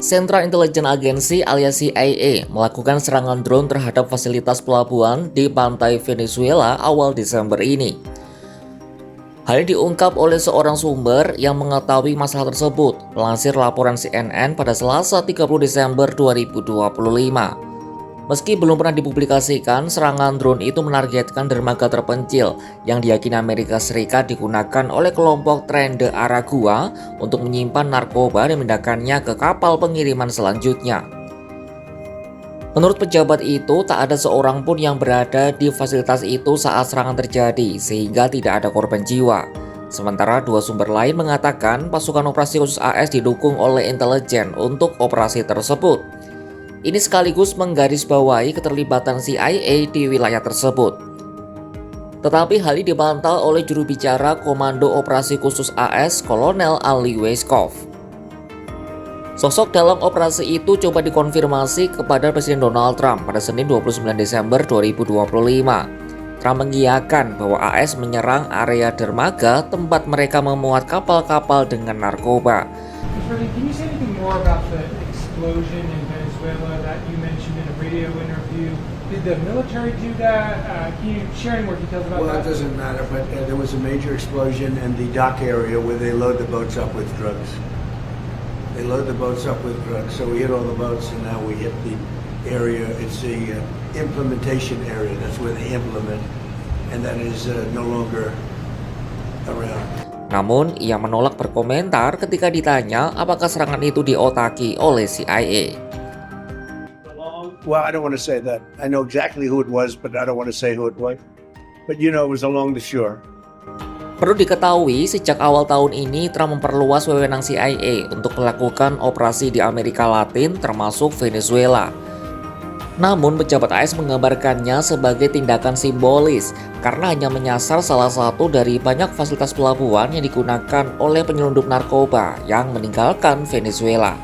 Central Intelligence Agency alias CIA melakukan serangan drone terhadap fasilitas pelabuhan di pantai Venezuela awal Desember ini. Hal ini diungkap oleh seorang sumber yang mengetahui masalah tersebut, melansir laporan CNN pada Selasa 30 Desember 2025. Meski belum pernah dipublikasikan, serangan drone itu menargetkan dermaga terpencil yang diyakini Amerika Serikat digunakan oleh kelompok Tren de Aragua untuk menyimpan narkoba dan memindahkannya ke kapal pengiriman selanjutnya. Menurut pejabat itu, tak ada seorang pun yang berada di fasilitas itu saat serangan terjadi, sehingga tidak ada korban jiwa. Sementara dua sumber lain mengatakan pasukan operasi khusus AS didukung oleh intelijen untuk operasi tersebut. Ini sekaligus menggarisbawahi keterlibatan CIA di wilayah tersebut. Tetapi hal ini dibantah oleh juru bicara Komando Operasi Khusus AS, Kolonel Ali Weiskopf. Sosok dalam operasi itu coba dikonfirmasi kepada Presiden Donald Trump pada Senin 29 Desember 2025. Trump mengiyakan bahwa AS menyerang area dermaga tempat mereka memuat kapal-kapal dengan narkoba. Can you say anything more about the explosion in Venezuela that you mentioned in a radio interview? Did the military do that? Can you share any more details about that? Well, it doesn't matter, but there was a major explosion in the dock area where they load the boats up with drugs. They load the boats up with drugs, so we hit all the boats, and now we hit the area. It's the implementation area. That's where they implement, and that is no longer around. Namun, ia menolak berkomentar ketika ditanya apakah serangan itu diotaki oleh CIA. Well, I don't want to say that. I know exactly who it was, but I don't want to say who it was. But you know, it was along the shore. Perlu diketahui, sejak awal tahun ini Trump memperluas wewenang CIA untuk melakukan operasi di Amerika Latin termasuk Venezuela. Namun pejabat AS menggambarkannya sebagai tindakan simbolis karena hanya menyasar salah satu dari banyak fasilitas pelabuhan yang digunakan oleh penyelundup narkoba yang meninggalkan Venezuela.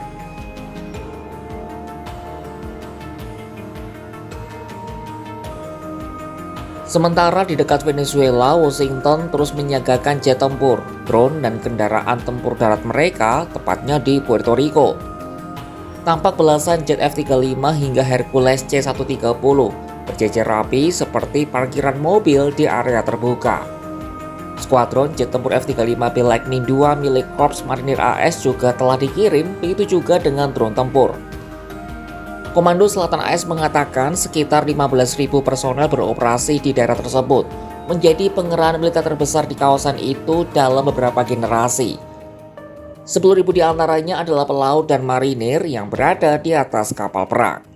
Sementara di dekat Venezuela, Washington terus menyiagakan jet tempur, drone, dan kendaraan tempur darat mereka, tepatnya di Puerto Rico. Tampak belasan jet F-35 hingga Hercules C-130 berjejer rapi seperti parkiran mobil di area terbuka. Skuadron jet tempur F-35B Lightning II milik Korps Marinir AS juga telah dikirim, begitu juga dengan drone tempur. Komando Selatan AS mengatakan sekitar 15.000 personel beroperasi di daerah tersebut, menjadi pengerahan militer terbesar di kawasan itu dalam beberapa generasi. 10.000 di antaranya adalah pelaut dan marinir yang berada di atas kapal perang.